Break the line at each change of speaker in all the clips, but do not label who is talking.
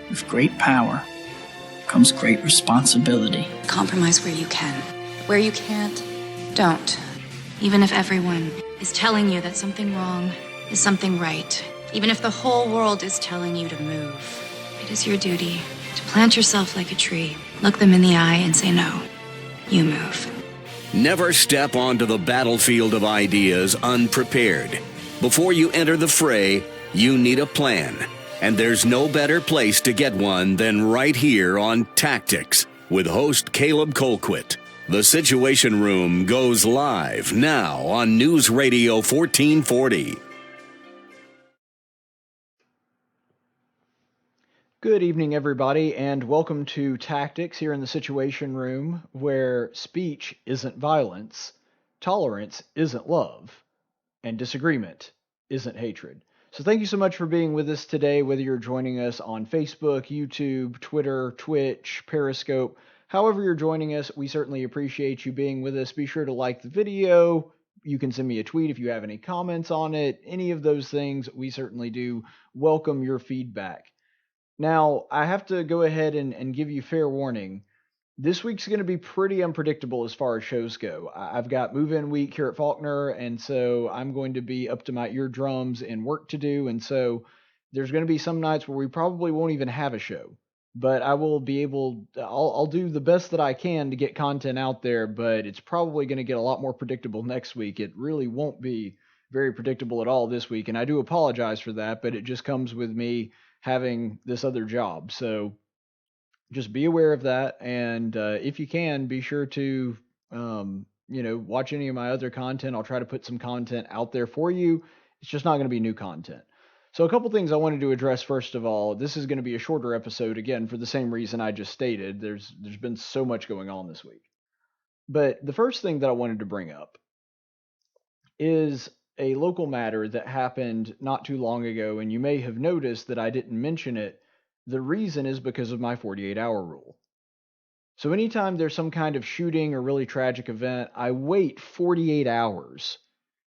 With great power comes great responsibility.
Compromise where you can. Where you can't, don't. Even if everyone is telling you that something wrong is something right. Even if the whole world is telling you to move. It is your duty to plant yourself like a tree, look them in the eye and say no. You move.
Never step onto the battlefield of ideas unprepared. Before you enter the fray, you need a plan. And there's no better place to get one than right here on Tactics with host Caleb Colquitt. The Situation Room goes live now on News Radio 1440.
Good evening, everybody, and welcome to Tactics here in the Situation Room, where speech isn't violence, tolerance isn't love, and disagreement isn't hatred. So thank you so much for being with us today, whether you're joining us on Facebook, YouTube, Twitter, Twitch, Periscope. However you're joining us, we certainly appreciate you being with us. Be sure to like the video. You can send me a tweet if you have any comments on it. Any of those things, we certainly do welcome your feedback. Now, I have to go ahead and give you fair warning. This week's going to be pretty unpredictable as far as shows go. I've got move-in week here at Faulkner, and so I'm going to be up to my eardrums and work to do, and so there's going to be some nights where we probably won't even have a show. But I will be able, I'll do the best that I can to get content out there, but it's probably going to get a lot more predictable next week. It really won't be very predictable at all this week, and I do apologize for that, but it just comes with me having this other job. So just be aware of that, and if you can, be sure to watch any of my other content. I'll try to put some content out there for you. It's just not going to be new content. So a couple things I wanted to address. First of all, this is going to be a shorter episode, again, for the same reason I just stated. There's been so much going on this week. But the first thing that I wanted to bring up is a local matter that happened not too long ago, and you may have noticed that I didn't mention it. The reason is because of my 48-hour rule. So anytime there's some kind of shooting or really tragic event, I wait 48 hours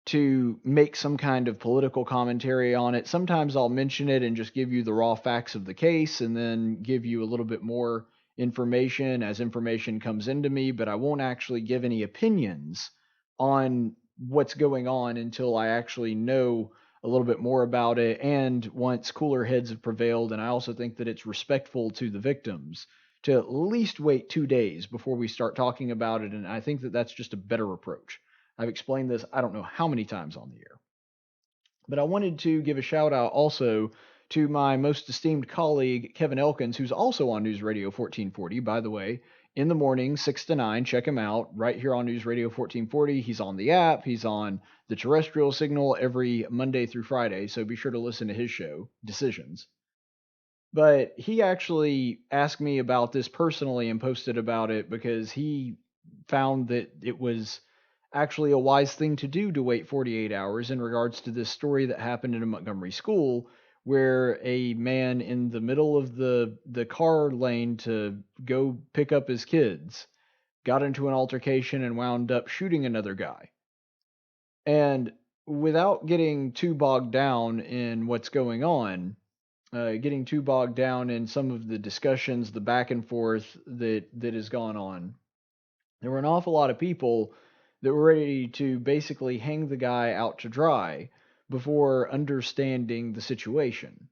to make some kind of political commentary on it. Sometimes I'll mention it and just give you the raw facts of the case and then give you a little bit more information as information comes into me, but I won't actually give any opinions on what's going on until I actually know a little bit more about it, and once cooler heads have prevailed. And I also think that it's respectful to the victims to at least wait 2 days before we start talking about it, and I think that that's just a better approach. I've explained this I don't know how many times on the air. But I wanted to give a shout out also to my most esteemed colleague, Kevin Elkins, who's also on News Radio 1440, by the way, in the morning, 6 to 9. Check him out right here on News Radio 1440. He's on the app. He's on the terrestrial signal every Monday through Friday, so be sure to listen to his show, Decisions. But he actually asked me about this personally and posted about it because he found that it was actually a wise thing to do to wait 48 hours in regards to this story that happened in a Montgomery school, where a man in the middle of the car lane to go pick up his kids got into an altercation and wound up shooting another guy. And without getting too bogged down in what's going on, getting too bogged down in some of the discussions, the back and forth that has gone on, there were an awful lot of people that were ready to basically hang the guy out to dry before understanding the situation.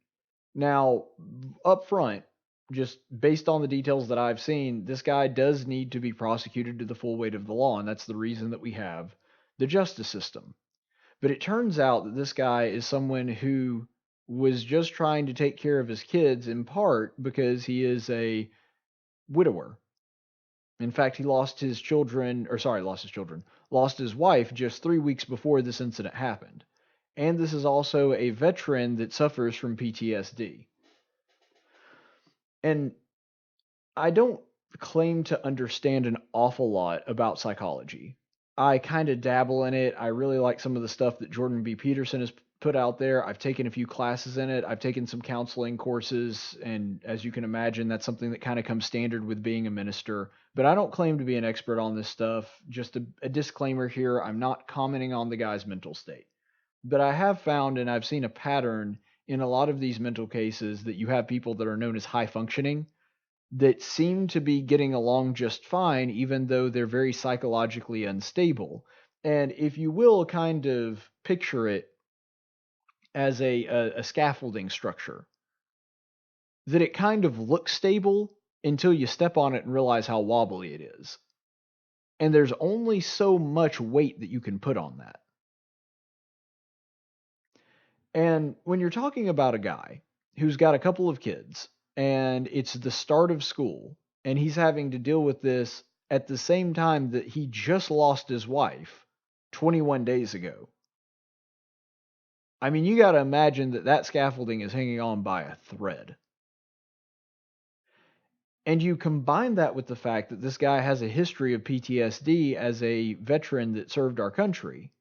Now, up front, just based on the details that I've seen, this guy does need to be prosecuted to the full weight of the law, and that's the reason that we have the justice system. But it turns out that this guy is someone who was just trying to take care of his kids, in part because he is a widower. In fact, he lost his wife just 3 weeks before this incident happened. And this is also a veteran that suffers from PTSD. And I don't claim to understand an awful lot about psychology. I kind of dabble in it. I really like some of the stuff that Jordan B. Peterson has put out there. I've taken a few classes in it. I've taken some counseling courses, and as you can imagine, that's something that kind of comes standard with being a minister. But I don't claim to be an expert on this stuff. Just a disclaimer here, I'm not commenting on the guy's mental state. But I have found, and I've seen a pattern in a lot of these mental cases that you have people that are known as high functioning that seem to be getting along just fine, even though they're very psychologically unstable. And if you will kind of picture it as a scaffolding structure, that it kind of looks stable until you step on it and realize how wobbly it is. And there's only so much weight that you can put on that. And when you're talking about a guy who's got a couple of kids and it's the start of school and he's having to deal with this at the same time that he just lost his wife 21 days ago, I mean, you got to imagine that that scaffolding is hanging on by a thread. And you combine that with the fact that this guy has a history of PTSD as a veteran that served our country.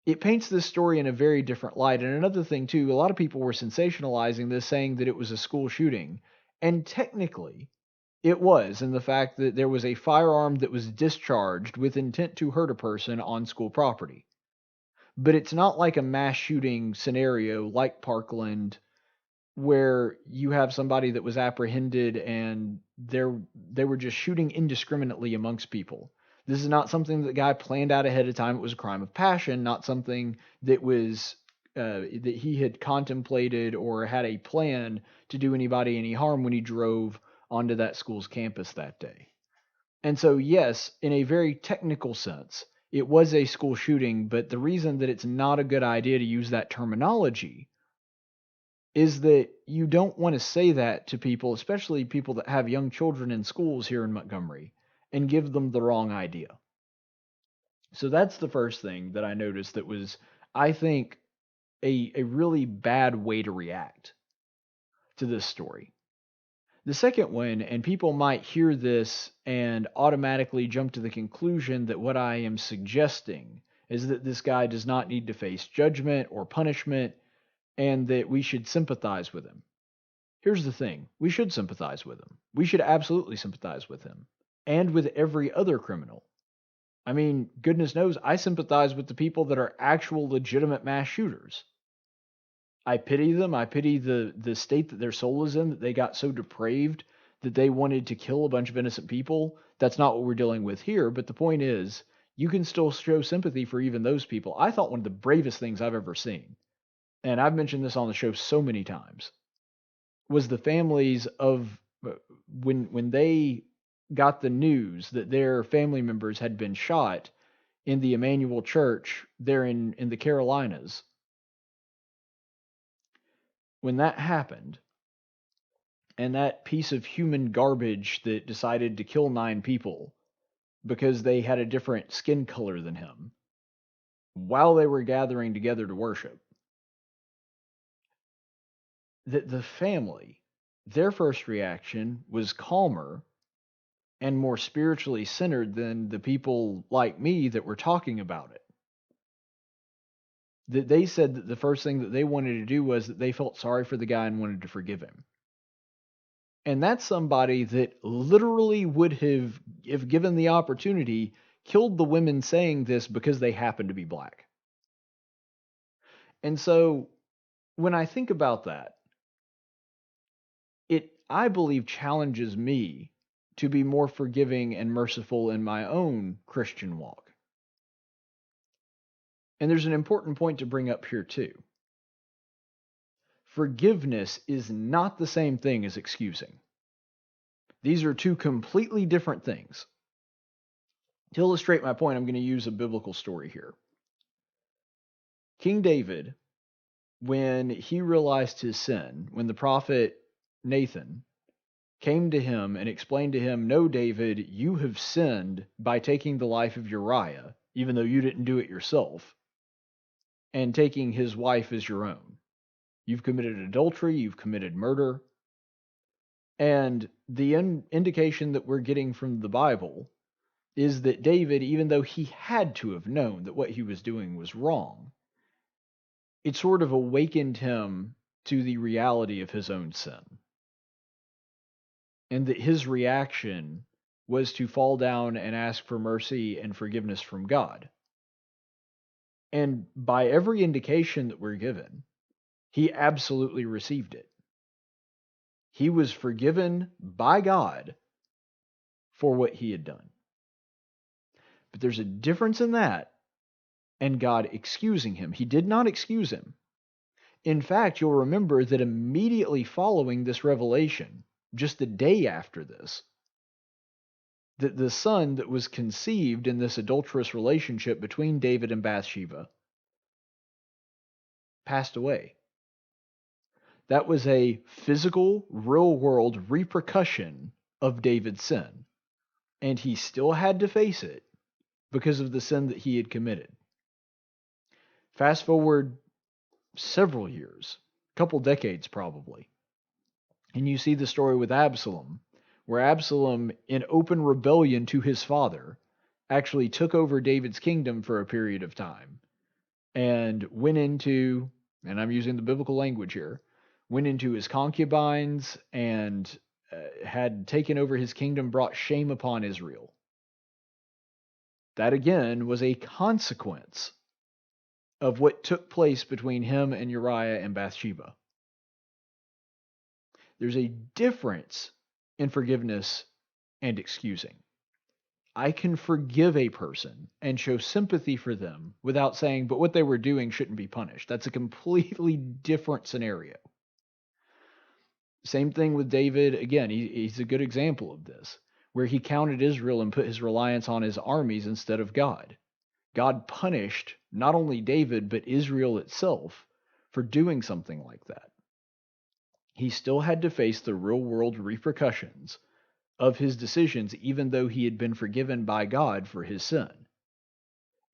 It paints this story in a very different light. And another thing, too, a lot of people were sensationalizing this, saying that it was a school shooting. And technically, it was, in the fact that there was a firearm that was discharged with intent to hurt a person on school property. But it's not like a mass shooting scenario like Parkland, where you have somebody that was apprehended and they were just shooting indiscriminately amongst people. This is not something that the guy planned out ahead of time. It was a crime of passion, not something that was that he had contemplated or had a plan to do anybody any harm when he drove onto that school's campus that day. And so, yes, in a very technical sense, it was a school shooting, but the reason that it's not a good idea to use that terminology is that you don't want to say that to people, especially people that have young children in schools here in Montgomery, and give them the wrong idea. So that's the first thing that I noticed that was, I think, a really bad way to react to this story. The second one, and people might hear this and automatically jump to the conclusion that what I am suggesting is that this guy does not need to face judgment or punishment, and that we should sympathize with him. Here's the thing. We should sympathize with him. We should absolutely sympathize with him. And with every other criminal. I mean, goodness knows, I sympathize with the people that are actual legitimate mass shooters. I pity them. I pity the state that their soul is in, that they got so depraved that they wanted to kill a bunch of innocent people. That's not what we're dealing with here. But the point is, you can still show sympathy for even those people. I thought one of the bravest things I've ever seen, and I've mentioned this on the show so many times, was the families of when they got the news that their family members had been shot in the Emmanuel Church there in the Carolinas. When that happened, and that piece of human garbage that decided to kill 9 people because they had a different skin color than him while they were gathering together to worship, that the family, their first reaction was calmer and more spiritually centered than the people like me that were talking about it. That they said that the first thing that they wanted to do was that they felt sorry for the guy and wanted to forgive him. And that's somebody that literally would have, if given the opportunity, killed the women saying this because they happen to be black. And so when I think about that, it, I believe, challenges me to be more forgiving and merciful in my own Christian walk. And there's an important point to bring up here too. Forgiveness is not the same thing as excusing. These are two completely different things. To illustrate my point, I'm going to use a biblical story here. King David, when he realized his sin, when the prophet Nathan came to him and explained to him, "No, David, you have sinned by taking the life of Uriah, even though you didn't do it yourself, and taking his wife as your own. You've committed adultery, you've committed murder." And the indication that we're getting from the Bible is that David, even though he had to have known that what he was doing was wrong, it sort of awakened him to the reality of his own sin. And that his reaction was to fall down and ask for mercy and forgiveness from God. And by every indication that we're given, he absolutely received it. He was forgiven by God for what he had done. But there's a difference in that and God excusing him. He did not excuse him. In fact, you'll remember that immediately following this revelation, just the day after this, that the son that was conceived in this adulterous relationship between David and Bathsheba passed away. That was a physical, real-world repercussion of David's sin. And he still had to face it because of the sin that he had committed. Fast forward several years, a couple decades probably, and you see the story with Absalom, where Absalom, in open rebellion to his father, actually took over David's kingdom for a period of time and went into, and I'm using the biblical language here, went into his concubines and had taken over his kingdom, brought shame upon Israel. That again was a consequence of what took place between him and Uriah and Bathsheba. There's a difference in forgiveness and excusing. I can forgive a person and show sympathy for them without saying, but what they were doing shouldn't be punished. That's a completely different scenario. Same thing with David. Again, he's a good example of this, where he counted Israel and put his reliance on his armies instead of God. God punished not only David, but Israel itself for doing something like that. He still had to face the real-world repercussions of his decisions, even though he had been forgiven by God for his sin.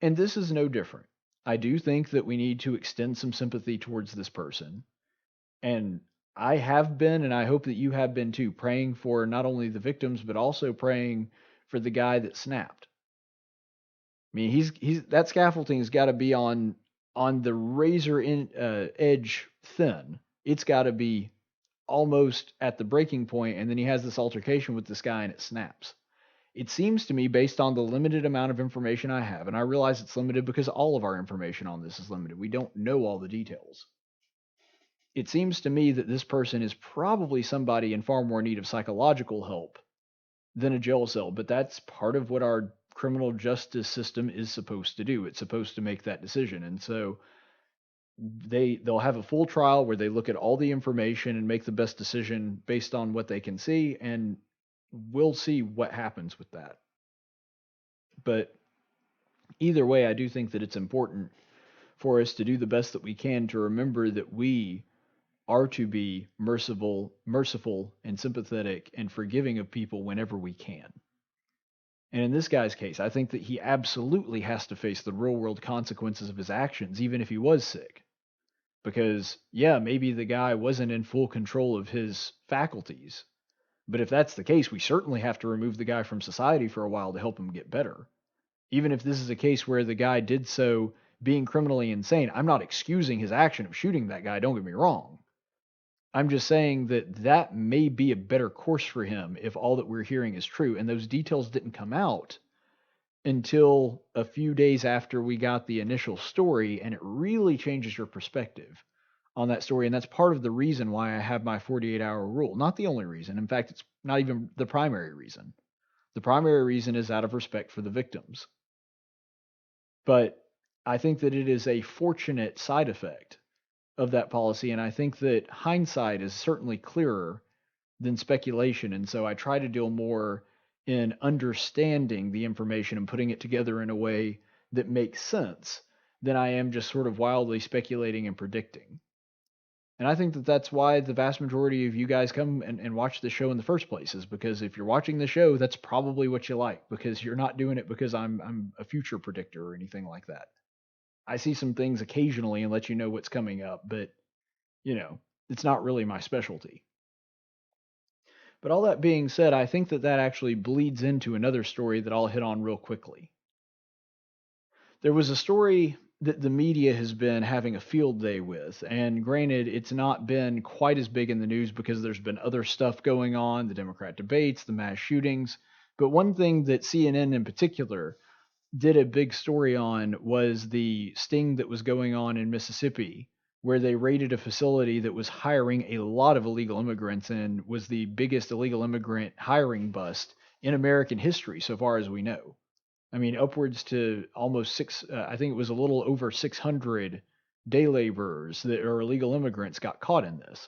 And this is no different. I do think that we need to extend some sympathy towards this person. And I have been, and I hope that you have been too, praying for not only the victims, but also praying for the guy that snapped. I mean, he's that scaffolding has got to be on the razor edge thin. It's got to be almost at the breaking point, and then he has this altercation with this guy and it snaps. It seems to me, based on the limited amount of information I have, and I realize it's limited because all of our information on this is limited. We don't know all the details. It seems to me that this person is probably somebody in far more need of psychological help than a jail cell, but that's part of what our criminal justice system is supposed to do. It's supposed to make that decision. And so they'll have a full trial where they look at all the information and make the best decision based on what they can see, and we'll see what happens with that. But either way, I do think that it's important for us to do the best that we can to remember that we are to be merciful and sympathetic and forgiving of people whenever we can. And in this guy's case, I think that he absolutely has to face the real world consequences of his actions, even if he was sick. Because, yeah, maybe the guy wasn't in full control of his faculties. But if that's the case, we certainly have to remove the guy from society for a while to help him get better. Even if this is a case where the guy did so being criminally insane, I'm not excusing his action of shooting that guy, don't get me wrong. I'm just saying that that may be a better course for him if all that we're hearing is true. And those details didn't come out until a few days after we got the initial story, and it really changes your perspective on that story. And that's part of the reason why I have my 48-hour rule. Not the only reason. In fact, it's not even the primary reason. The primary reason is out of respect for the victims. But I think that it is a fortunate side effect of that policy, and I think that hindsight is certainly clearer than speculation, and so I try to deal more in understanding the information and putting it together in a way that makes sense than I am just sort of wildly speculating and predicting. And I think that that's why the vast majority of you guys come and watch the show in the first place, is because if you're watching the show, that's probably what you like, because you're not doing it because I'm a future predictor or anything like that. I see some things occasionally and let you know what's coming up, but, it's not really my specialty. But all that being said, I think that actually bleeds into another story that I'll hit on real quickly. There was a story that the media has been having a field day with, and granted, it's not been quite as big in the news because there's been other stuff going on, the Democrat debates, the mass shootings, but one thing that CNN in particular did a big story on was the sting that was going on in Mississippi where they raided a facility that was hiring a lot of illegal immigrants and was the biggest illegal immigrant hiring bust in American history, so far as we know. I mean, upwards to almost I think it was a little over 600 day laborers that are illegal immigrants got caught in this.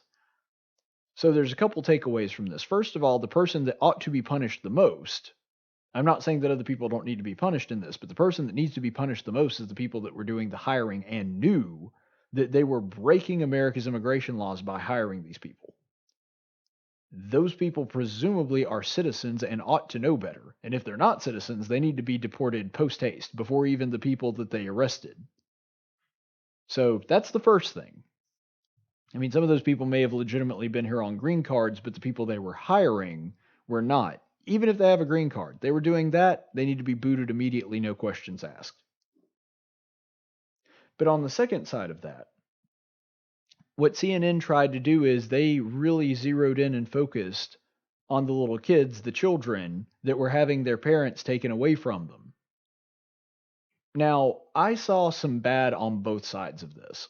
So there's a couple takeaways from this. First of all, the person that ought to be punished the most, I'm not saying that other people don't need to be punished in this, but the person that needs to be punished the most is the people that were doing the hiring and knew that they were breaking America's immigration laws by hiring these people. Those people presumably are citizens and ought to know better. And if they're not citizens, they need to be deported post haste before even the people that they arrested. So that's the first thing. I mean, some of those people may have legitimately been here on green cards, but the people they were hiring were not. Even if they have a green card, they were doing that, they need to be booted immediately, no questions asked. But on the second side of that, what CNN tried to do is they really zeroed in and focused on the little kids, the children, that were having their parents taken away from them. Now, I saw some bad on both sides of this.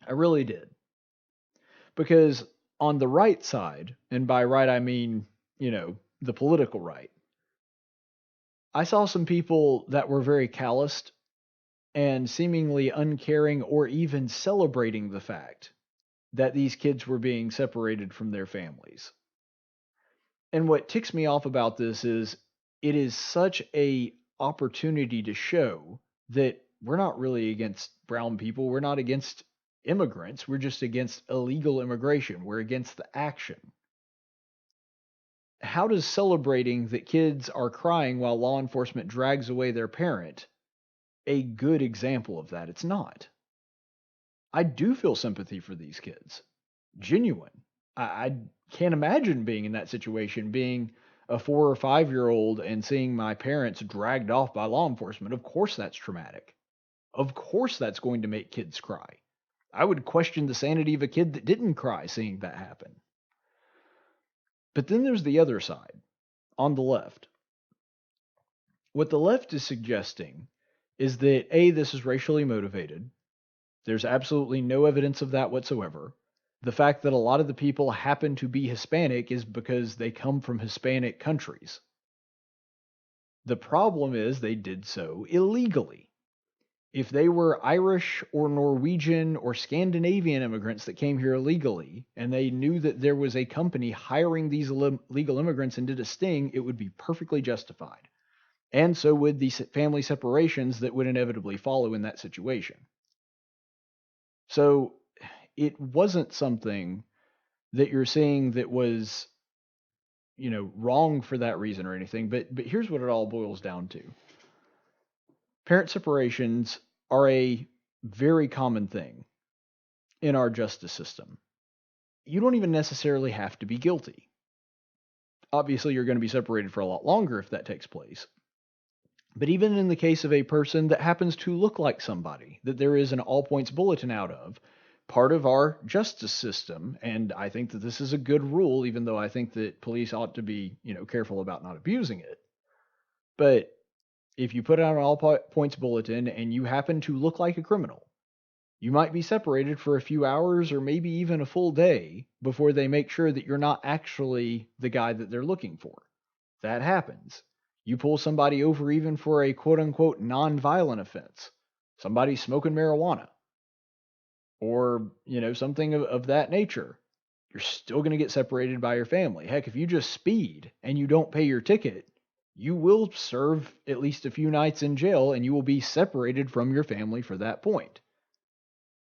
I really did. Because on the right side, and by right I mean, the political right, I saw some people that were very calloused and seemingly uncaring or even celebrating the fact that these kids were being separated from their families. And what ticks me off about this is it is such a opportunity to show that we're not really against brown people. We're not against immigrants. We're just against illegal immigration. We're against the action. How does celebrating that kids are crying while law enforcement drags away their parent a good example of that? It's not. I do feel sympathy for these kids. Genuine. I can't imagine being in that situation, being a 4 or 5-year-old and seeing my parents dragged off by law enforcement. Of course that's traumatic. Of course that's going to make kids cry. I would question the sanity of a kid that didn't cry seeing that happen. But then there's the other side, on the left. What the left is suggesting is that A, this is racially motivated. There's absolutely no evidence of that whatsoever. The fact that a lot of the people happen to be Hispanic is because they come from Hispanic countries. The problem is they did so illegally. If they were Irish or Norwegian or Scandinavian immigrants that came here illegally, and they knew that there was a company hiring these illegal immigrants and did a sting, it would be perfectly justified. And so would the family separations that would inevitably follow in that situation. So it wasn't something that you're saying that was, wrong for that reason or anything. But here's what it all boils down to. Parent separations are a very common thing in our justice system. You don't even necessarily have to be guilty. Obviously, you're going to be separated for a lot longer if that takes place. But even in the case of a person that happens to look like somebody that there is an all points bulletin out of, part of our justice system, and I think that this is a good rule, even though I think that police ought to be, careful about not abusing it. But if you put out an all points bulletin and you happen to look like a criminal, you might be separated for a few hours or maybe even a full day before they make sure that you're not actually the guy that they're looking for. That happens. You pull somebody over even for a quote-unquote non-violent offense. Somebody smoking marijuana. Or, something of that nature. You're still going to get separated by your family. Heck, if you just speed and you don't pay your ticket, you will serve at least a few nights in jail and you will be separated from your family for that point.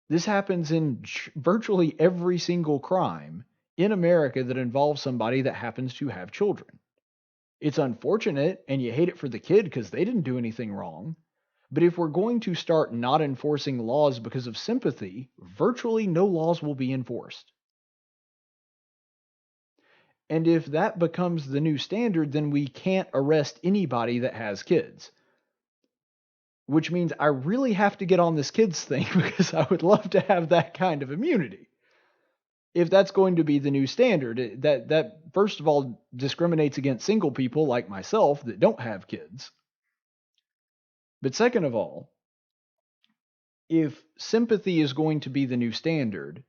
This happens in virtually every single crime in America that involves somebody that happens to have children. It's unfortunate, and you hate it for the kid because they didn't do anything wrong. But if we're going to start not enforcing laws because of sympathy, virtually no laws will be enforced. And if that becomes the new standard, then we can't arrest anybody that has kids. Which means I really have to get on this kids thing because I would love to have that kind of immunity. If that's going to be the new standard, that first of all discriminates against single people like myself that don't have kids. But second of all, if sympathy is going to be the new standard,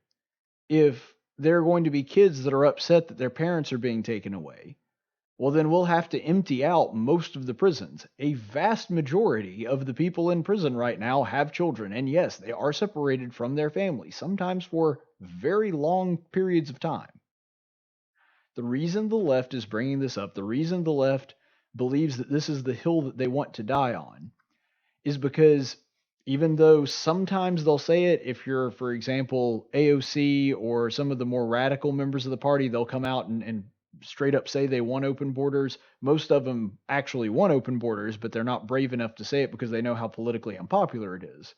if there are going to be kids that are upset that their parents are being taken away, well, then we'll have to empty out most of the prisons. A vast majority of the people in prison right now have children, and yes, they are separated from their families, sometimes for very long periods of time. The reason the left is bringing this up, the reason the left believes that this is the hill that they want to die on, is because even though sometimes they'll say it, if you're, for example, AOC or some of the more radical members of the party, they'll come out and straight up say they want open borders. Most of them actually want open borders, but they're not brave enough to say it because they know how politically unpopular it is.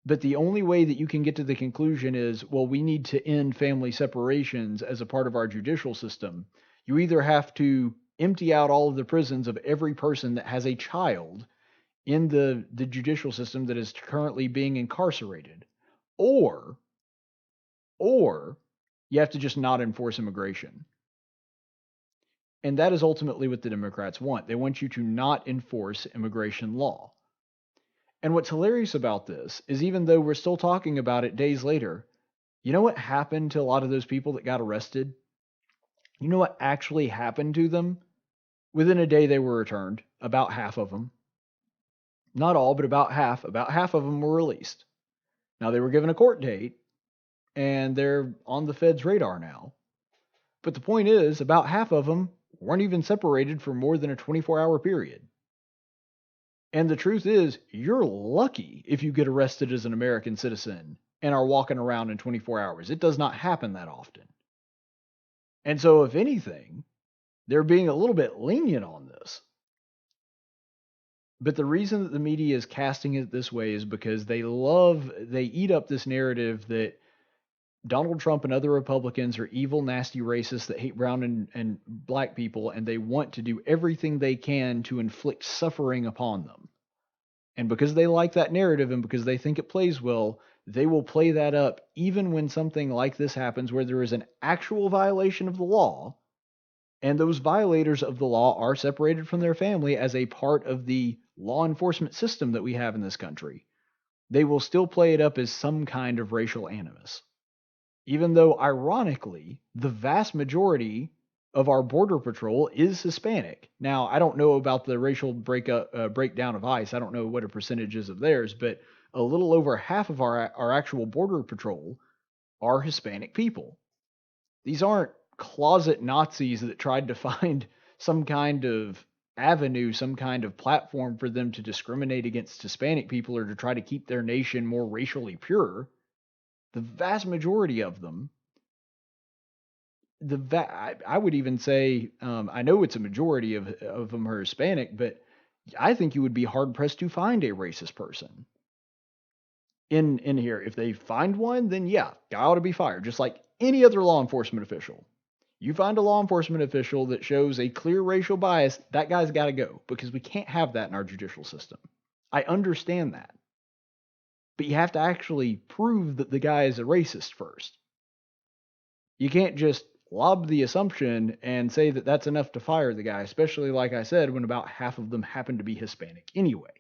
But the only way that you can get to the conclusion is, well, we need to end family separations as a part of our judicial system. You either have to empty out all of the prisons of every person that has a child in the judicial system that is currently being incarcerated, or you have to just not enforce immigration. And that is ultimately what the Democrats want. They want you to not enforce immigration law. And what's hilarious about this is, even though we're still talking about it days later, you know what happened to a lot of those people that got arrested? You know what actually happened to them? Within a day, they were returned, about half of them. Not all, but about half. About half of them were released. Now, they were given a court date, and they're on the Fed's radar now. But the point is, about half of them weren't even separated for more than a 24-hour period. And the truth is, you're lucky if you get arrested as an American citizen and are walking around in 24 hours. It does not happen that often. And so, if anything, they're being a little bit lenient on this. But the reason that the media is casting it this way is because they eat up this narrative that Donald Trump and other Republicans are evil, nasty racists that hate brown and black people, and they want to do everything they can to inflict suffering upon them. And because they like that narrative and because they think it plays well, they will play that up even when something like this happens where there is an actual violation of the law, and those violators of the law are separated from their family as a part of the law enforcement system that we have in this country. They will still play it up as some kind of racial animus. Even though, ironically, the vast majority of our Border Patrol is Hispanic. Now, I don't know about the racial breakdown of ICE. I don't know what a percentage is of theirs, but a little over half of our actual Border Patrol are Hispanic people. These aren't closet Nazis that tried to find some kind of avenue, some kind of platform for them to discriminate against Hispanic people or to try to keep their nation more racially pure. The vast majority of them, I would even say, I know it's a majority of them are Hispanic, but I think you would be hard-pressed to find a racist person in here. If they find one, then yeah, guy ought to be fired, just like any other law enforcement official. You find a law enforcement official that shows a clear racial bias, that guy's got to go, because we can't have that in our judicial system. I understand that. But you have to actually prove that the guy is a racist first. You can't just lob the assumption and say that that's enough to fire the guy, especially, like I said, when about half of them happen to be Hispanic anyway.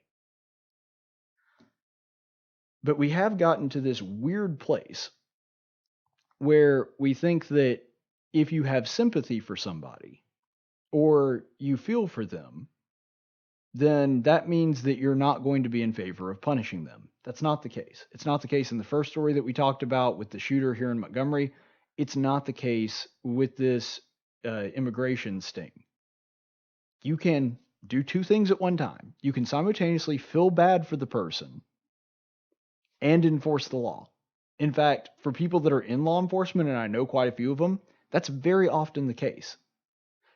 But we have gotten to this weird place where we think that if you have sympathy for somebody or you feel for them, then that means that you're not going to be in favor of punishing them. That's not the case. It's not the case in the first story that we talked about with the shooter here in Montgomery. It's not the case with this immigration sting. You can do two things at one time. You can simultaneously feel bad for the person and enforce the law. In fact, for people that are in law enforcement, and I know quite a few of them, that's very often the case.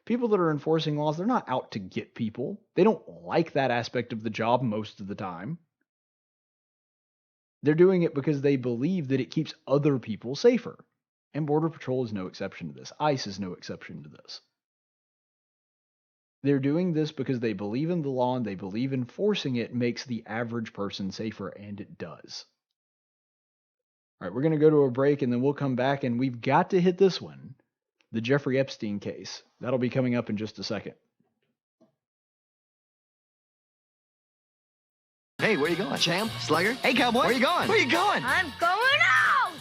People that are enforcing laws, they're not out to get people. They don't like that aspect of the job most of the time. They're doing it because they believe that it keeps other people safer. And Border Patrol is no exception to this. ICE is no exception to this. They're doing this because they believe in the law and they believe enforcing it makes the average person safer, and it does. All right, we're going to go to a break and then we'll come back, and we've got to hit this one, the Jeffery Epstein case. That'll be coming up in just a second.
Hey, Hey, where you going? Champ? Slugger? Hey, cowboy. Where you going? Where you going?
I'm going out!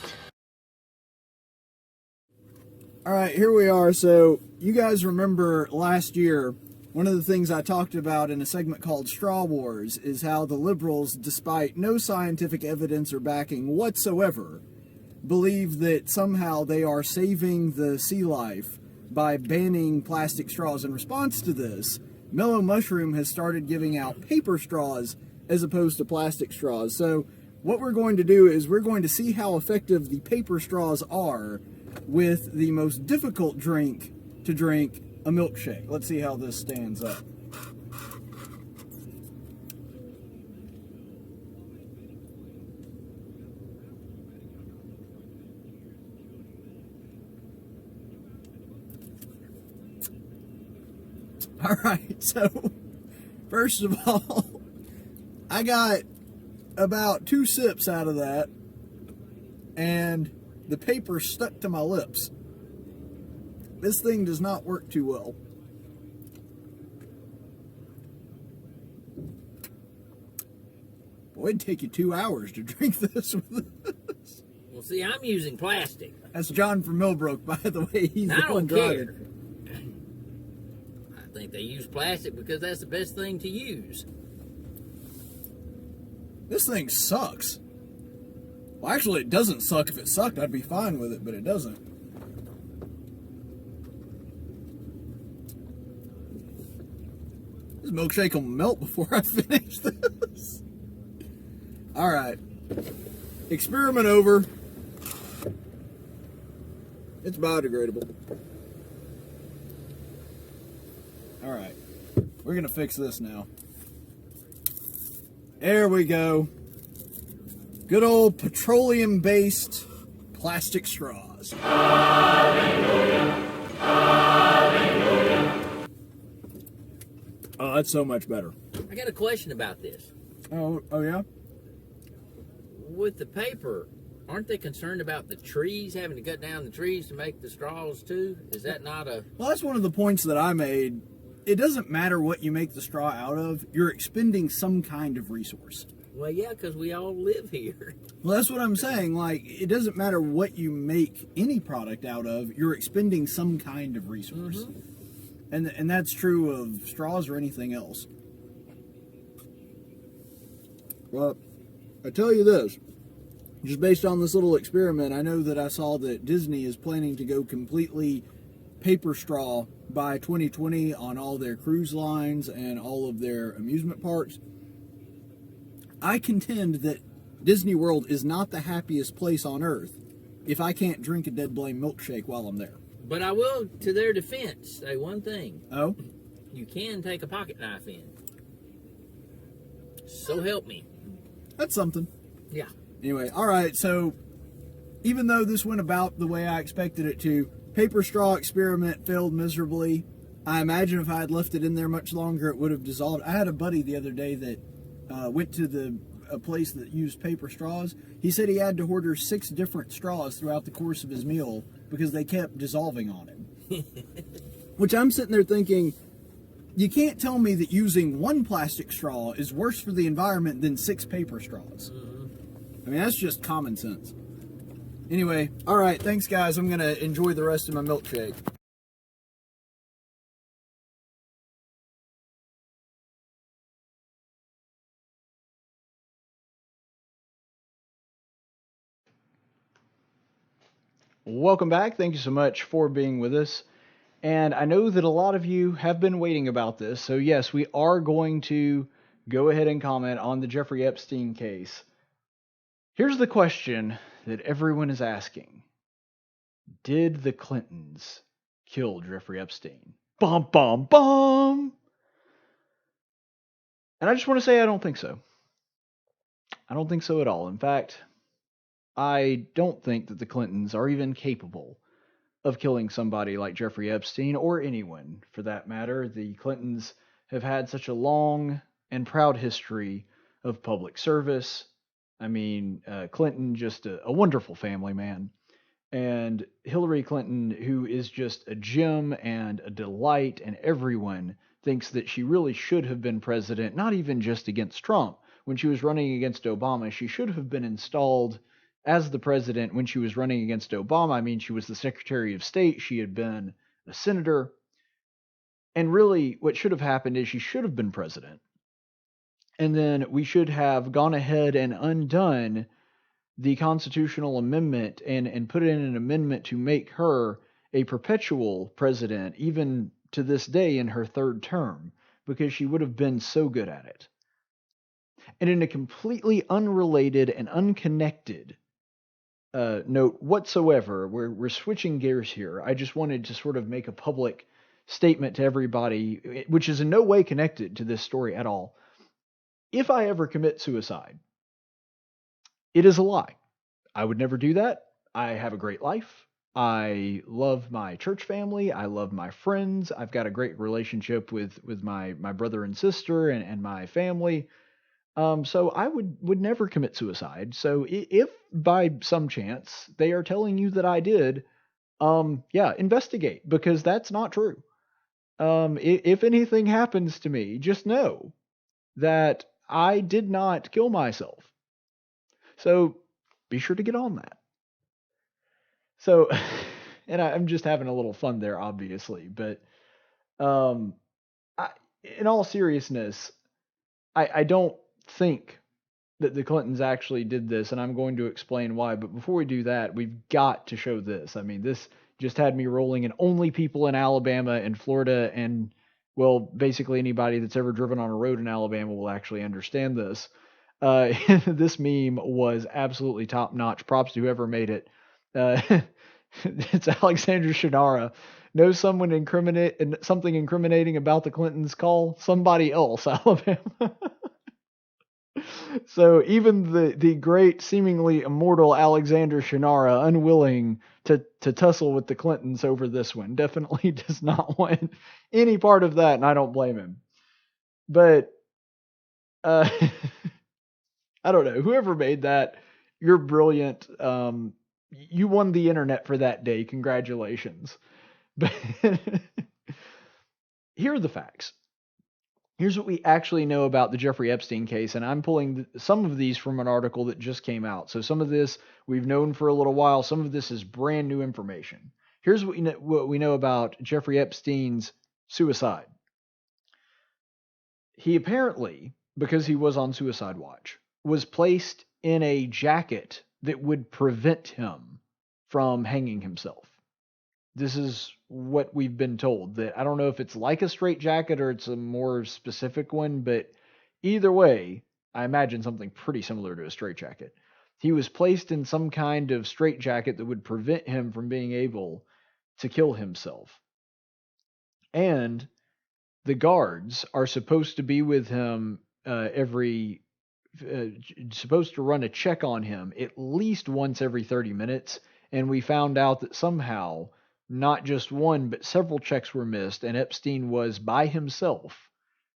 All right, here we are. So you guys remember last year, one of the things I talked about in a segment called Straw Wars is how the liberals, despite no scientific evidence or backing whatsoever, believe that somehow they are saving the sea life by banning plastic straws. In response to this, Mellow Mushroom has started giving out paper straws as opposed to plastic straws. So what we're going to do is we're going to see how effective the paper straws are with the most difficult drink to drink, a milkshake. Let's see how this stands up. All right, so first of all, I got about 2 sips out of that, and the paper stuck to my lips. This thing does not work too well. Boy, it'd take you 2 hours to drink this with this.
Well, see, I'm using plastic.
That's John from Millbrook, by the way. He's the one driving.
I think they use plastic because that's the best thing to use.
This thing sucks. Well, actually, it doesn't suck. If it sucked, I'd be fine with it, but it doesn't. This milkshake will melt before I finish this. All right. Experiment over. It's biodegradable. All right. We're going to fix this now. There we go. Good old petroleum-based plastic straws. Hallelujah. Hallelujah. Oh, that's so much better.
I got a question about this.
Oh yeah?
With the paper, aren't they concerned about the trees, having to cut down the trees to make the straws too? Is that not a...
Well, that's one of the points that I made. It doesn't matter what you make the straw out of. You're expending some kind of resource.
Well, yeah, because we all live here.
Well, that's what I'm saying. Like, it doesn't matter what you make any product out of. You're expending some kind of resource. Mm-hmm. And that's true of straws or anything else. Well, I tell you this. Just based on this little experiment, I know that I saw that Disney is planning to go completely paper straw by 2020 on all their cruise lines and all of their amusement parks. I contend that Disney World is not the happiest place on earth if I can't drink a Dead Blame milkshake while I'm there.
But I will, to their defense, say one thing.
Oh?
You can take a pocket knife in. So help me.
That's something.
Yeah.
Anyway, all right, so even though this went about the way I expected it to, paper straw experiment failed miserably. I imagine if I had left it in there much longer, it would have dissolved. I had a buddy the other day that went to a place that used paper straws. He said he had to order 6 different straws throughout the course of his meal because they kept dissolving on him. Which I'm sitting there thinking, you can't tell me that using 1 plastic straw is worse for the environment than 6 paper straws. I mean, that's just common sense. Anyway, all right, thanks guys. I'm going to enjoy the rest of my milkshake. Welcome back. Thank you so much for being with us. And I know that a lot of you have been waiting about this. So yes, we are going to go ahead and comment on the Jeffrey Epstein case. Here's the question that everyone is asking. Did the Clintons kill Jeffrey Epstein? Bum, bum, bum. And I just want to say I don't think so. I don't think so at all. In fact, I don't think that the Clintons are even capable of killing somebody like Jeffrey Epstein, or anyone for that matter. The Clintons have had such a long and proud history of public service. I mean, Clinton, just a wonderful family man. And Hillary Clinton, who is just a gem and a delight, and everyone thinks that she really should have been president, not even just against Trump, when she was running against Obama. She should have been installed as the president when she was running against Obama. I mean, she was the Secretary of State. She had been a senator. And really, what should have happened is she should have been president. And then we should have gone ahead and undone the constitutional amendment and put in an amendment to make her a perpetual president, even to this day in her third term, because she would have been so good at it. And in a completely unrelated and unconnected note whatsoever, we're switching gears here. I just wanted to sort of make a public statement to everybody, which is in no way connected to this story at all. If I ever commit suicide, it is a lie. I would never do that. I have a great life. I love my church family. I love my friends. I've got a great relationship with my brother and sister and my family. So I would never commit suicide. So if by some chance they are telling you that I did, yeah, investigate, because that's not true. If anything happens to me, just know that I did not kill myself. So be sure to get on that. So, and I'm just having a little fun there, obviously, but in all seriousness, I don't think that the Clintons actually did this, and I'm going to explain why. But before we do that, we've got to show this. I mean, this just had me rolling, and only people in Alabama and Florida and, well, basically anybody that's ever driven on a road in Alabama will actually understand this. This meme was absolutely top-notch. Props to whoever made it. It's Alexander Shannara. Knows something incriminating about the Clintons? Call somebody else, Alabama. So even the great, seemingly immortal Alexander Shannara, unwilling to tussle with the Clintons over this one, definitely does not want any part of that, and I don't blame him. But I don't know. Whoever made that, you're brilliant. You won the internet for that day. Congratulations. But here are the facts. Here's what we actually know about the Jeffrey Epstein case, and I'm pulling some of these from an article that just came out. So some of this we've known for a little while. Some of this is brand new information. Here's what we know about Jeffrey Epstein's suicide. He apparently, because he was on suicide watch, was placed in a jacket that would prevent him from hanging himself. This is what we've been told. That I don't know if it's like a straitjacket or it's a more specific one, but either way, I imagine something pretty similar to a straitjacket. He was placed in some kind of straitjacket that would prevent him from being able to kill himself. And the guards are supposed to be with him supposed to run a check on him at least once every 30 minutes. And we found out that somehow not just one, but several checks were missed, and Epstein was by himself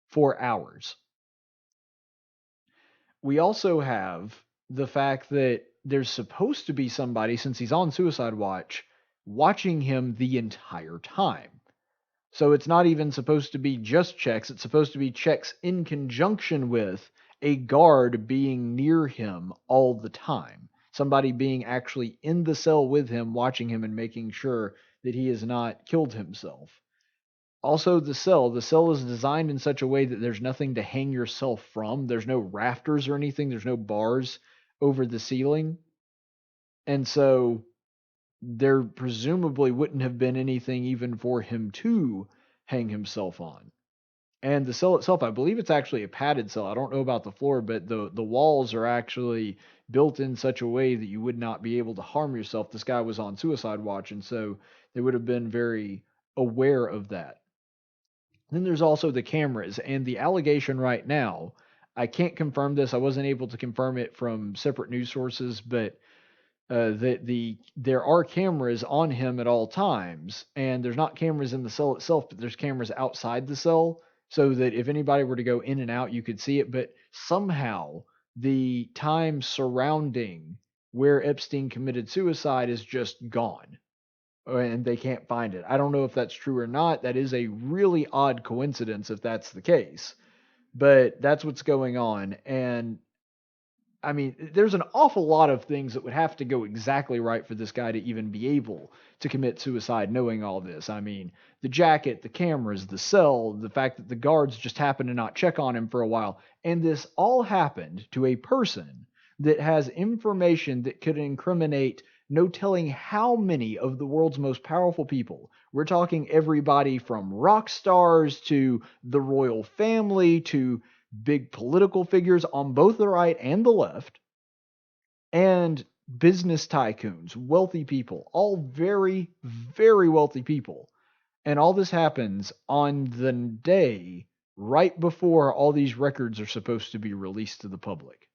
for hours. We also have the fact that there's supposed to be somebody, since he's on suicide watch, watching him the entire time. So it's not even supposed to be just checks. It's supposed to be checks in conjunction with a guard being near him all the time. Somebody being actually in the cell with him, watching him and making sure that he has not killed himself. Also, the cell is designed in such a way that there's nothing to hang yourself from. There's no rafters or anything. There's no bars over the ceiling. And so there presumably wouldn't have been anything even for him to hang himself on. And the cell itself, I believe it's actually a padded cell. I don't know about the floor, but the walls are actually built in such a way that you would not be able to harm yourself. This guy was on suicide watch, and so they would have been very aware of that. Then there's also the cameras, and the allegation right now, I can't confirm this. I wasn't able to confirm it from separate news sources, but there are cameras on him at all times, and there's not cameras in the cell itself, but there's cameras outside the cell, so that if anybody were to go in and out, you could see it. But somehow the time surrounding where Epstein committed suicide is just gone, and they can't find it. I don't know if that's true or not. That is a really odd coincidence if that's the case. But that's what's going on. And I mean, there's an awful lot of things that would have to go exactly right for this guy to even be able to commit suicide knowing all this. I mean, the jacket, the cameras, the cell, the fact that the guards just happened to not check on him for a while. And this all happened to a person that has information that could incriminate no telling how many of the world's most powerful people. We're talking everybody from rock stars to the royal family to big political figures on both the right and the left, and business tycoons, wealthy people, all very, very wealthy people. And all this happens on the day right before all these records are supposed to be released to the public.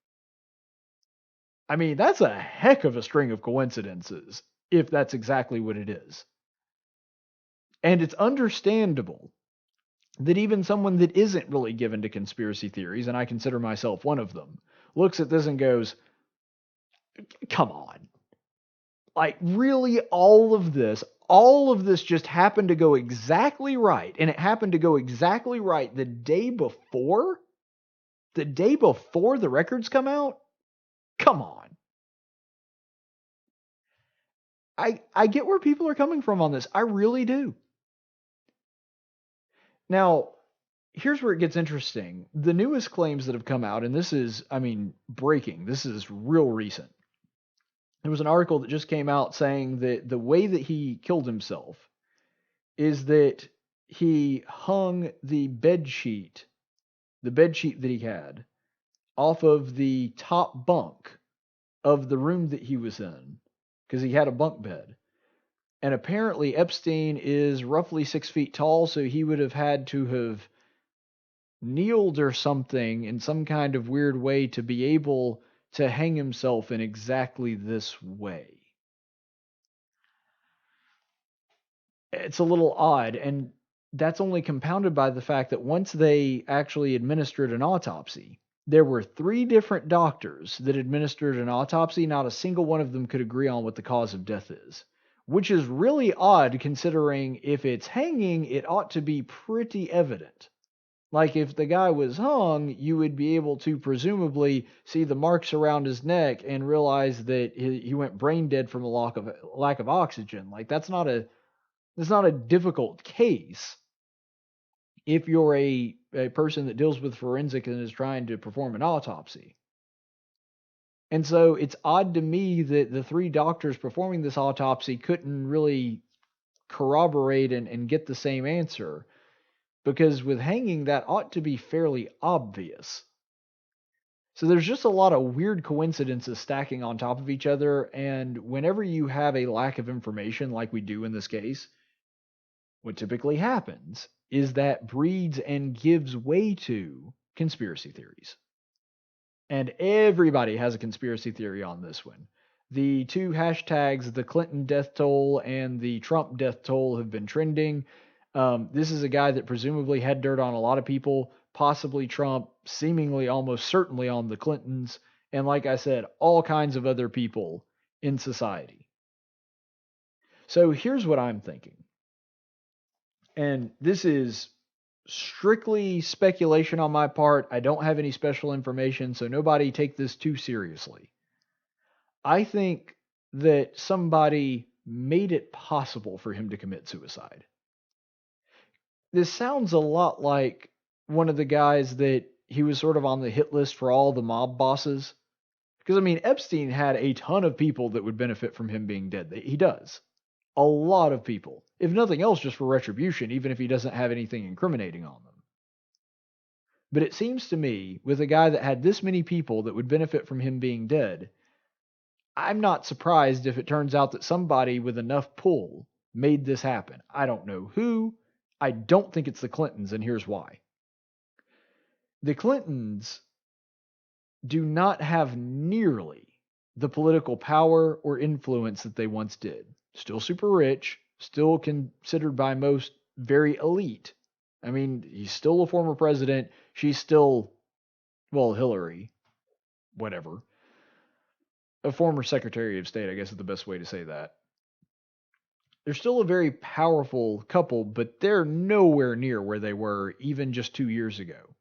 I mean, that's a heck of a string of coincidences, if that's exactly what it is. And it's understandable that even someone that isn't really given to conspiracy theories, and I consider myself one of them, looks at this and goes, come on. Like, really, all of this just happened to go exactly right. And it happened to go exactly right the day before? The day before the records come out? Come on. I get where people are coming from on this. I really do. Now, here's where it gets interesting. The newest claims that have come out, and this is, I mean, breaking. This is real recent. There was an article that just came out saying that the way that he killed himself is that he hung the bed sheet that he had, off of the top bunk of the room that he was in, because he had a bunk bed. And apparently Epstein is roughly 6 feet tall, so he would have had to have kneeled or something in some kind of weird way to be able to hang himself in exactly this way. It's a little odd, and that's only compounded by the fact that once they actually administered an autopsy, there were 3 different doctors that administered an autopsy. Not a single one of them could agree on what the cause of death is, which is really odd considering if it's hanging, it ought to be pretty evident. Like, if the guy was hung, you would be able to presumably see the marks around his neck and realize that he went brain dead from a lack of oxygen. Like, that's not a difficult case if you're a person that deals with forensic and is trying to perform an autopsy. And so it's odd to me that the 3 doctors performing this autopsy couldn't really corroborate and get the same answer. Because with hanging, that ought to be fairly obvious. So there's just a lot of weird coincidences stacking on top of each other, and whenever you have a lack of information like we do in this case, what typically happens is that breeds and gives way to conspiracy theories. And everybody has a conspiracy theory on this one. The 2 hashtags, the Clinton death toll and the Trump death toll, have been trending. This is a guy that presumably had dirt on a lot of people, possibly Trump, seemingly almost certainly on the Clintons, and like I said, all kinds of other people in society. So here's what I'm thinking. And this is strictly speculation on my part. I don't have any special information, so nobody take this too seriously. I think that somebody made it possible for him to commit suicide. This sounds a lot like one of the guys that he was sort of on the hit list for all the mob bosses. Because, I mean, Epstein had a ton of people that would benefit from him being dead. He does. A lot of people. If nothing else, just for retribution, even if he doesn't have anything incriminating on them. But it seems to me, with a guy that had this many people that would benefit from him being dead, I'm not surprised if it turns out that somebody with enough pull made this happen. I don't know who. I don't think it's the Clintons, and here's why. The Clintons do not have nearly the political power or influence that they once did. Still super rich, still considered by most very elite. I mean, he's still a former president. She's still, well, Hillary, whatever. A former Secretary of State, I guess is the best way to say that. They're still a very powerful couple, but they're nowhere near where they were even just 2 years ago.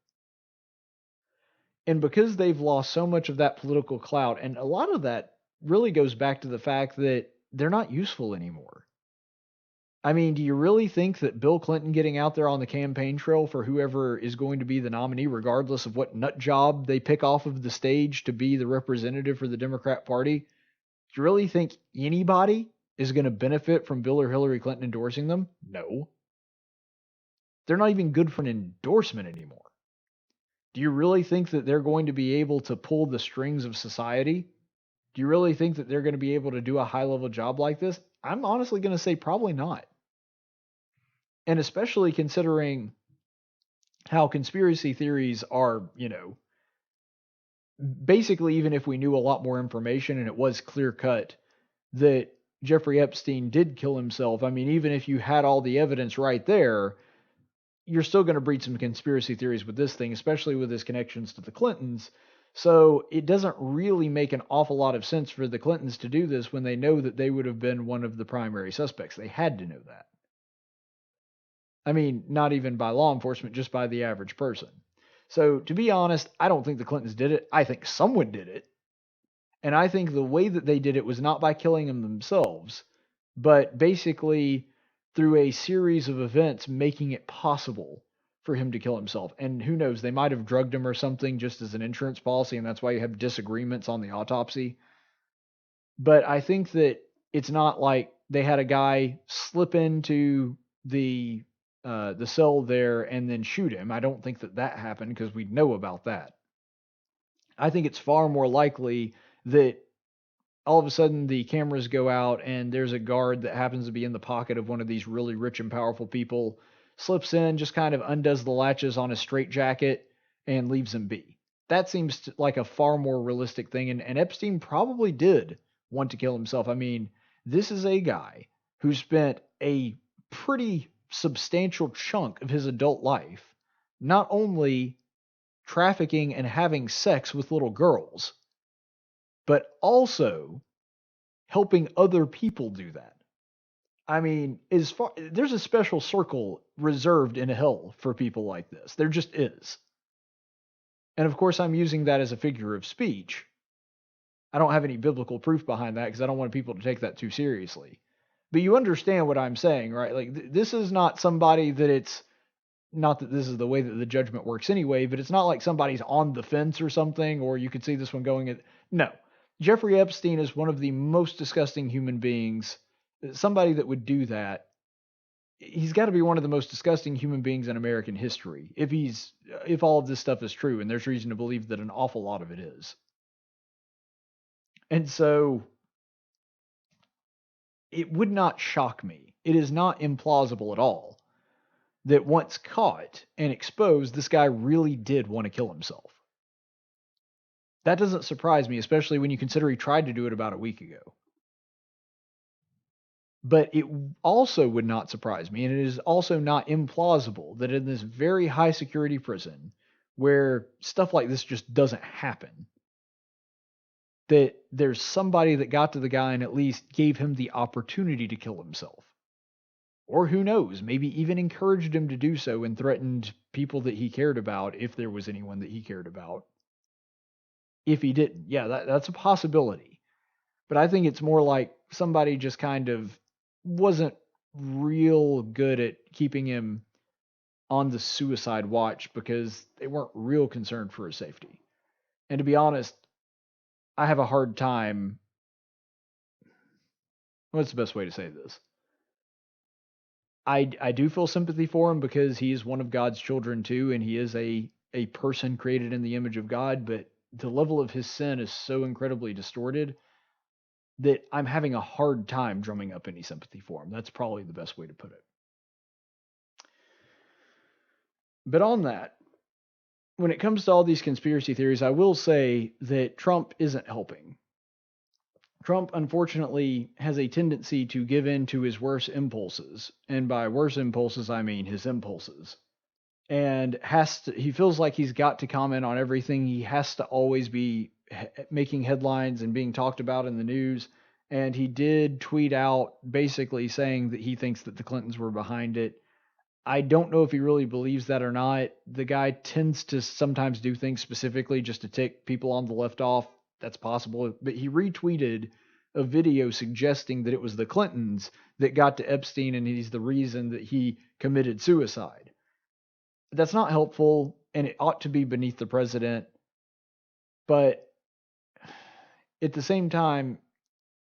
And because they've lost so much of that political clout, and a lot of that really goes back to the fact that they're not useful anymore. I mean, do you really think that Bill Clinton getting out there on the campaign trail for whoever is going to be the nominee, regardless of what nut job they pick off of the stage to be the representative for the Democrat Party, do you really think anybody is going to benefit from Bill or Hillary Clinton endorsing them? No. They're not even good for an endorsement anymore. Do you really think that they're going to be able to pull the strings of society? Do you really think that they're going to be able to do a high-level job like this? I'm honestly going to say probably not. And especially considering how conspiracy theories are, basically, even if we knew a lot more information and it was clear-cut that Jeffrey Epstein did kill himself, I mean, even if you had all the evidence right there, you're still going to breed some conspiracy theories with this thing, especially with his connections to the Clintons. So it doesn't really make an awful lot of sense for the Clintons to do this when they know that they would have been one of the primary suspects. They had to know that. I mean, not even by law enforcement, just by the average person. So to be honest, I don't think the Clintons did it. I think someone did it. And I think the way that they did it was not by killing him themselves, but basically through a series of events making it possible for him to kill himself. And who knows, they might have drugged him or something just as an insurance policy, and that's why you have disagreements on the autopsy. But I think that it's not like they had a guy slip into the cell there and then shoot him. I don't think that happened because we know about that. I think it's far more likely that all of a sudden the cameras go out and there's a guard that happens to be in the pocket of one of these really rich and powerful people, slips in, just kind of undoes the latches on his straitjacket and leaves him be. That seems like a far more realistic thing. And Epstein probably did want to kill himself. I mean, this is a guy who spent a pretty substantial chunk of his adult life not only trafficking and having sex with little girls, but also helping other people do that. I mean, there's a special circle reserved in hell for people like this. There just is. And of course, I'm using that as a figure of speech. I don't have any biblical proof behind that because I don't want people to take that too seriously. But you understand what I'm saying, right? Like, this is not somebody that it's not that this is the way that the judgment works anyway, but it's not like somebody's on the fence or something, or you could see this one going at. No. Jeffrey Epstein is one of the most disgusting human beings. Somebody that would do that, he's got to be one of the most disgusting human beings in American history, if all of this stuff is true, and there's reason to believe that an awful lot of it is. And so it would not shock me. It is not implausible at all that once caught and exposed, this guy really did want to kill himself. That doesn't surprise me, especially when you consider he tried to do it about a week ago. But it also would not surprise me, and it is also not implausible that in this very high security prison, where stuff like this just doesn't happen, that there's somebody that got to the guy and at least gave him the opportunity to kill himself. Or who knows, maybe even encouraged him to do so and threatened people that he cared about, if there was anyone that he cared about. If he didn't, yeah, that's a possibility. But I think it's more like somebody just kind of wasn't real good at keeping him on the suicide watch because they weren't real concerned for his safety. And to be honest, I have a hard time. What's the best way to say this? I do feel sympathy for him because he is one of God's children too, and he is a person created in the image of God, but the level of his sin is so incredibly distorted that I'm having a hard time drumming up any sympathy for him. That's probably the best way to put it. But on that, when it comes to all these conspiracy theories, I will say that Trump isn't helping. Trump, unfortunately, has a tendency to give in to his worst impulses. And by worst impulses, I mean his impulses. And he feels like he's got to comment on everything. He has to always be making headlines and being talked about in the news. And he did tweet out basically saying that he thinks that the Clintons were behind it. I don't know if he really believes that or not. The guy tends to sometimes do things specifically just to tick people on the left off. That's possible. But he retweeted a video suggesting that it was the Clintons that got to Epstein and he's the reason that he committed suicide. That's not helpful, and it ought to be beneath the president. But at the same time,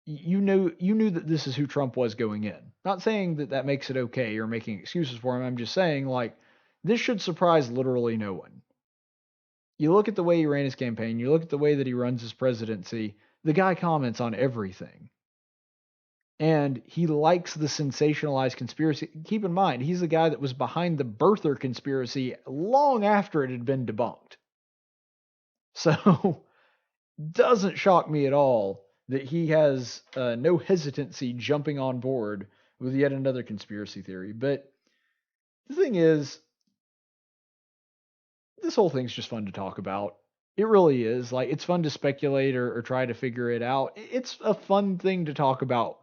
you knew that this is who Trump was going in. Not saying that that makes it okay or making excuses for him. I'm just saying, like, this should surprise literally no one. You look at the way he ran his campaign, you look at the way that he runs his presidency, the guy comments on everything. And he likes the sensationalized conspiracy. Keep in mind, he's the guy that was behind the birther conspiracy long after it had been debunked. So, doesn't shock me at all that he has no hesitancy jumping on board with yet another conspiracy theory. But the thing is, this whole thing's just fun to talk about. It really is. Like, it's fun to speculate or try to figure it out. It's a fun thing to talk about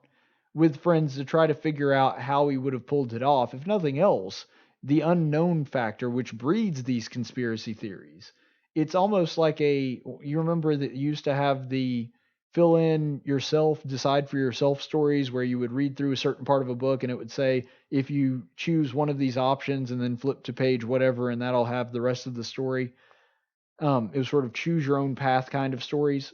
with friends to try to figure out how he would have pulled it off. If nothing else, the unknown factor, which breeds these conspiracy theories. It's almost like you remember that you used to have the fill in yourself, decide for yourself stories where you would read through a certain part of a book and it would say, if you choose one of these options and then flip to page whatever, and that'll have the rest of the story. It was sort of choose your own path kind of stories.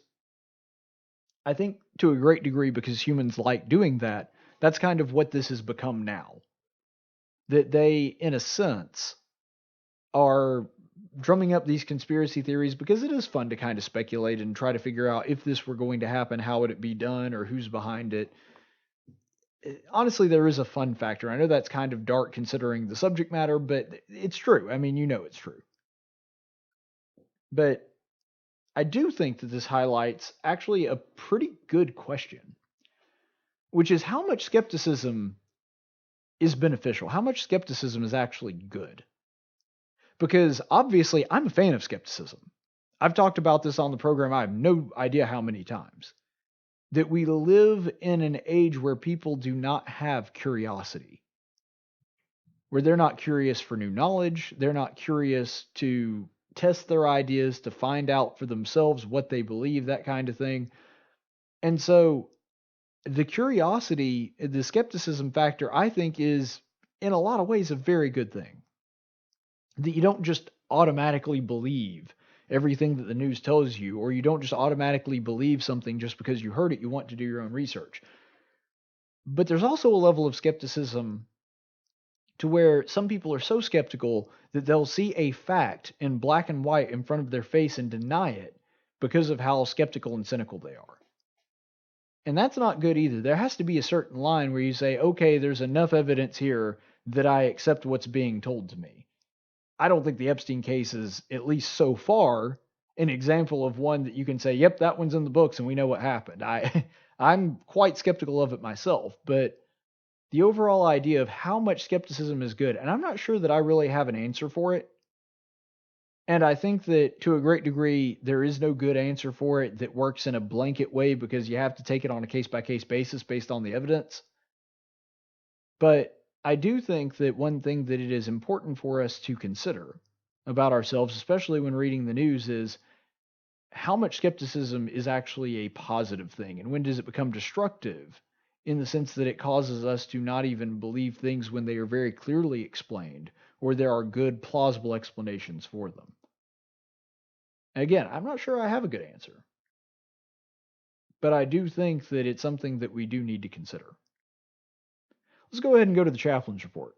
I think to a great degree, because humans like doing that, that's kind of what this has become now. That they, in a sense, are drumming up these conspiracy theories because it is fun to kind of speculate and try to figure out if this were going to happen, how would it be done, or who's behind it. Honestly, there is a fun factor. I know that's kind of dark considering the subject matter, but it's true. I mean, you know it's true. But I do think that this highlights actually a pretty good question, which is how much skepticism is beneficial? How much skepticism is actually good? Because obviously, I'm a fan of skepticism. I've talked about this on the program, I have no idea how many times. That we live in an age where people do not have curiosity. Where they're not curious for new knowledge, they're not curious to test their ideas, to find out for themselves what they believe, that kind of thing. And so the curiosity, the skepticism factor, I think is in a lot of ways a very good thing. That you don't just automatically believe everything that the news tells you, or you don't just automatically believe something just because you heard it. You want to do your own research. But there's also a level of skepticism to where some people are so skeptical that they'll see a fact in black and white in front of their face and deny it because of how skeptical and cynical they are. And that's not good either. There has to be a certain line where you say, okay, there's enough evidence here that I accept what's being told to me. I don't think the Epstein case is, at least so far, an example of one that you can say, yep, that one's in the books and we know what happened. I'm quite skeptical of it myself, but the overall idea of how much skepticism is good, and I'm not sure that I really have an answer for it. And I think that to a great degree, there is no good answer for it that works in a blanket way because you have to take it on a case-by-case basis based on the evidence. But I do think that one thing that it is important for us to consider about ourselves, especially when reading the news, is how much skepticism is actually a positive thing, and when does it become destructive in the sense that it causes us to not even believe things when they are very clearly explained, or there are good, plausible explanations for them. Again, I'm not sure I have a good answer, but I do think that it's something that we do need to consider. Let's go ahead and go to the chaplain's report.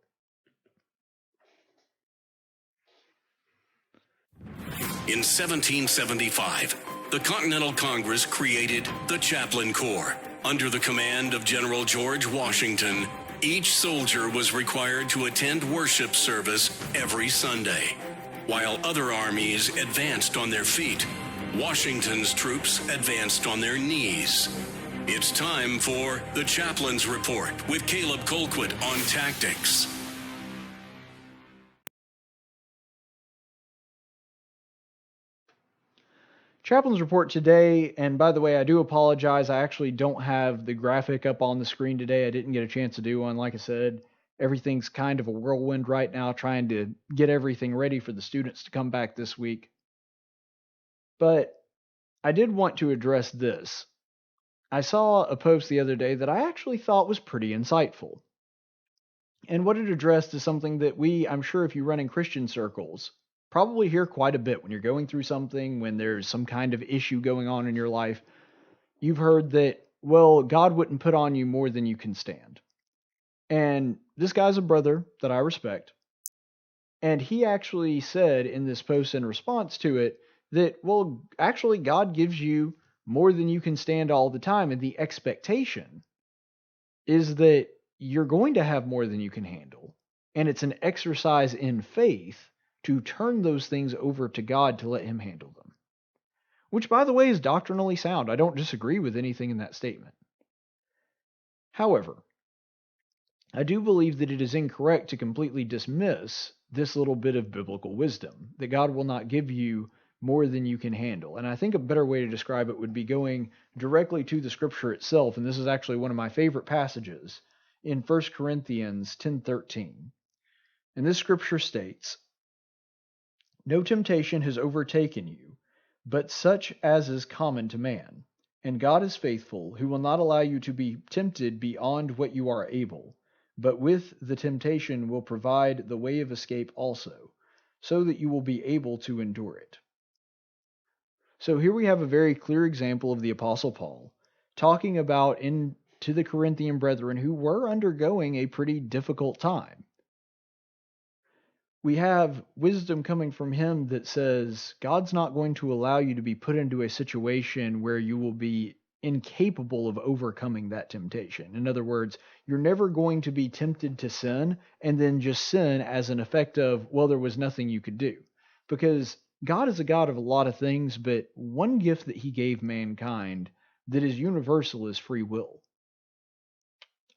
In 1775, the Continental Congress created the Chaplain Corps. Under the command of General George Washington, each soldier was required to attend worship service every Sunday. While other armies advanced on their feet, Washington's troops advanced on their knees. It's time for the Chaplain's Report with Caleb Colquitt on tactics.
Chaplain's report today, and by the way, I do apologize. I actually don't have the graphic up on the screen today. I didn't get a chance to do one, like I said. Everything's kind of a whirlwind right now, trying to get everything ready for the students to come back this week. But I did want to address this. I saw a post the other day that I actually thought was pretty insightful. And what it addressed is something that I'm sure if you run in Christian circles, probably hear quite a bit when you're going through something, when there's some kind of issue going on in your life. You've heard that, well, God wouldn't put on you more than you can stand. And this guy's a brother that I respect. And he actually said in this post in response to it that, well, actually, God gives you more than you can stand all the time. And the expectation is that you're going to have more than you can handle. And it's an exercise in faith to turn those things over to God to let Him handle them. Which, by the way, is doctrinally sound. I don't disagree with anything in that statement. However, I do believe that it is incorrect to completely dismiss this little bit of biblical wisdom, that God will not give you more than you can handle. And I think a better way to describe it would be going directly to the scripture itself, and this is actually one of my favorite passages in 1 Corinthians 10:13. And this scripture states, "No temptation has overtaken you, but such as is common to man. And God is faithful, who will not allow you to be tempted beyond what you are able, but with the temptation will provide the way of escape also, so that you will be able to endure it." So here we have a very clear example of the Apostle Paul talking about to the Corinthian brethren who were undergoing a pretty difficult time. We have wisdom coming from him that says God's not going to allow you to be put into a situation where you will be incapable of overcoming that temptation. In other words, you're never going to be tempted to sin and then just sin as an effect of, well, there was nothing you could do. Because God is a God of a lot of things, but one gift that He gave mankind that is universal is free will.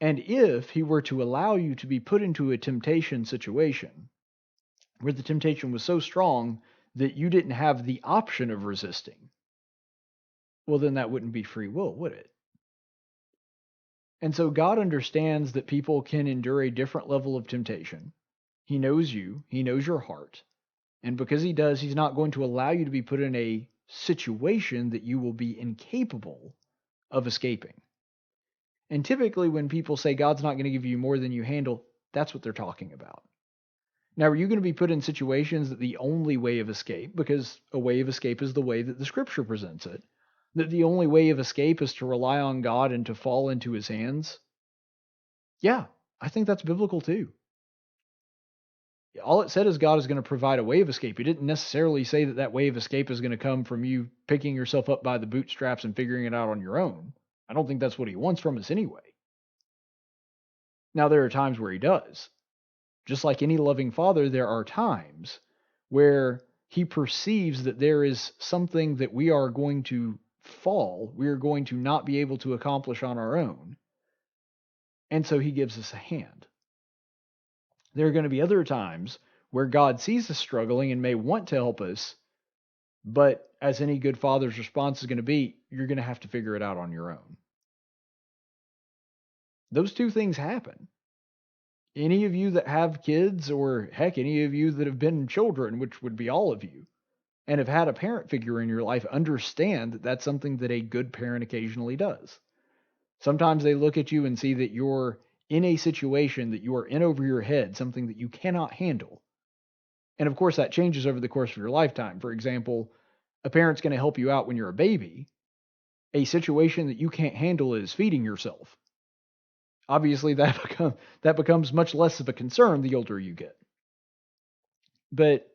And if He were to allow you to be put into a temptation situation where the temptation was so strong that you didn't have the option of resisting, well, then that wouldn't be free will, would it? And so God understands that people can endure a different level of temptation. He knows you. He knows your heart. And because He does, He's not going to allow you to be put in a situation that you will be incapable of escaping. And typically when people say God's not going to give you more than you handle, that's what they're talking about. Now, are you going to be put in situations that the only way of escape, because a way of escape is the way that the scripture presents it, that the only way of escape is to rely on God and to fall into His hands? Yeah, I think that's biblical too. All it said is God is going to provide a way of escape. He didn't necessarily say that that way of escape is going to come from you picking yourself up by the bootstraps and figuring it out on your own. I don't think that's what He wants from us anyway. Now, there are times where He does. Just like any loving father, there are times where He perceives that there is something that we are going to we are going to not be able to accomplish on our own. And so He gives us a hand. There are going to be other times where God sees us struggling and may want to help us, but as any good father's response is going to be, you're going to have to figure it out on your own. Those two things happen. Any of you that have kids, or heck, any of you that have been children, which would be all of you, and have had a parent figure in your life, understand that that's something that a good parent occasionally does. Sometimes they look at you and see that you're in a situation that you are in over your head, something that you cannot handle. And of course, that changes over the course of your lifetime. For example, a parent's going to help you out when you're a baby. A situation that you can't handle is feeding yourself. Obviously, that becomes much less of a concern the older you get. But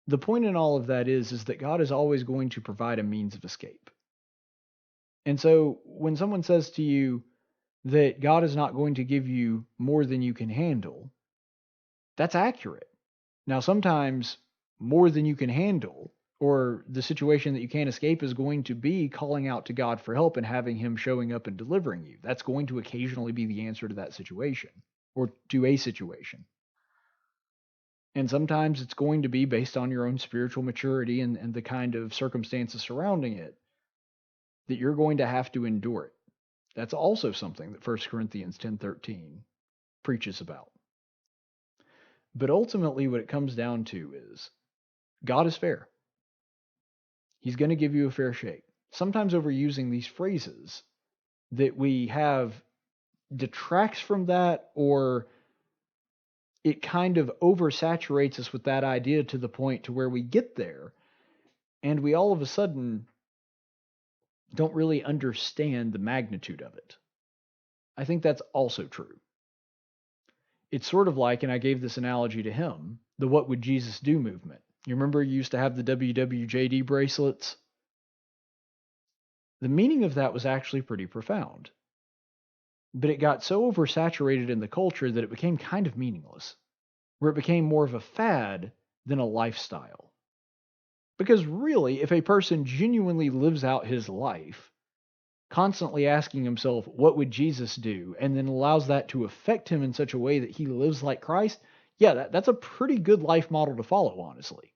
the point in all of that is that God is always going to provide a means of escape. And so when someone says to you that God is not going to give you more than you can handle, that's accurate. Now, sometimes more than you can handle, or the situation that you can't escape, is going to be calling out to God for help and having Him showing up and delivering you. That's going to occasionally be the answer to that situation, or to a situation. And sometimes it's going to be based on your own spiritual maturity and the kind of circumstances surrounding it, that you're going to have to endure it. That's also something that 1 Corinthians 10:13 preaches about. But ultimately, what it comes down to is God is fair. He's going to give you a fair shake. Sometimes overusing these phrases that we have detracts from that, or it kind of oversaturates us with that idea to the point to where we get there and we all of a sudden don't really understand the magnitude of it. I think that's also true. It's sort of like, and I gave this analogy to him, the What Would Jesus Do movement. You remember you used to have the WWJD bracelets? The meaning of that was actually pretty profound. But it got so oversaturated in the culture that it became kind of meaningless, where it became more of a fad than a lifestyle. Because really, if a person genuinely lives out his life, constantly asking himself, what would Jesus do? And then allows that to affect him in such a way that he lives like Christ, yeah, that's a pretty good life model to follow, honestly.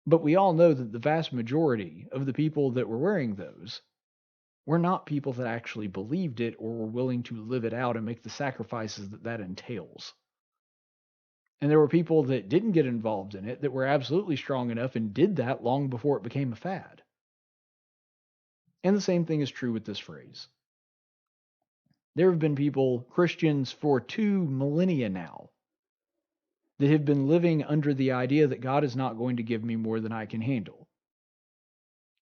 But we all know that the vast majority of the people that were wearing those were not people that actually believed it or were willing to live it out and make the sacrifices that that entails. And there were people that didn't get involved in it that were absolutely strong enough and did that long before it became a fad. And the same thing is true with this phrase. There have been people, Christians for 2 millennia now, that have been living under the idea that God is not going to give me more than I can handle.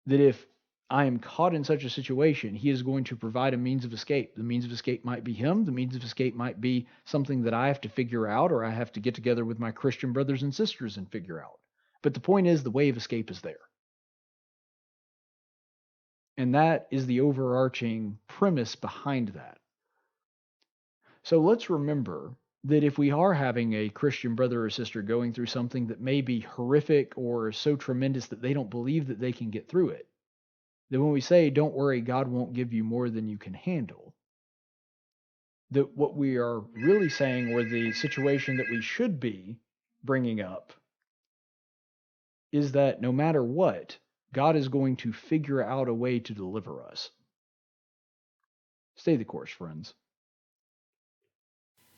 That if I am caught in such a situation, he is going to provide a means of escape. The means of escape might be him. The means of escape might be something that I have to figure out, or I have to get together with my Christian brothers and sisters and figure out. But the point is, the way of escape is there. And that is the overarching premise behind that. So let's remember that if we are having a Christian brother or sister going through something that may be horrific or so tremendous that they don't believe that they can get through it, that when we say, don't worry, God won't give you more than you can handle, that what we are really saying, or the situation that we should be bringing up, is that no matter what, God is going to figure out a way to deliver us. Stay the course, friends.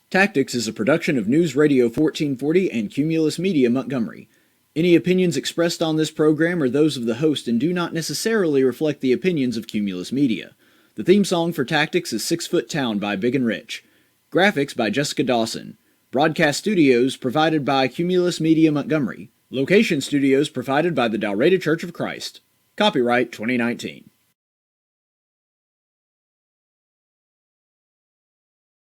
Tactics is a production of News Radio 1440 and Cumulus Media Montgomery. Any opinions expressed on this program are those of the host and do not necessarily reflect the opinions of Cumulus Media. The theme song for Tactics is 6 Foot Town by Big and Rich. Graphics by Jessica Dawson. Broadcast studios provided by Cumulus Media Montgomery. Location studios provided by the Dalraida Church of Christ. Copyright 2019.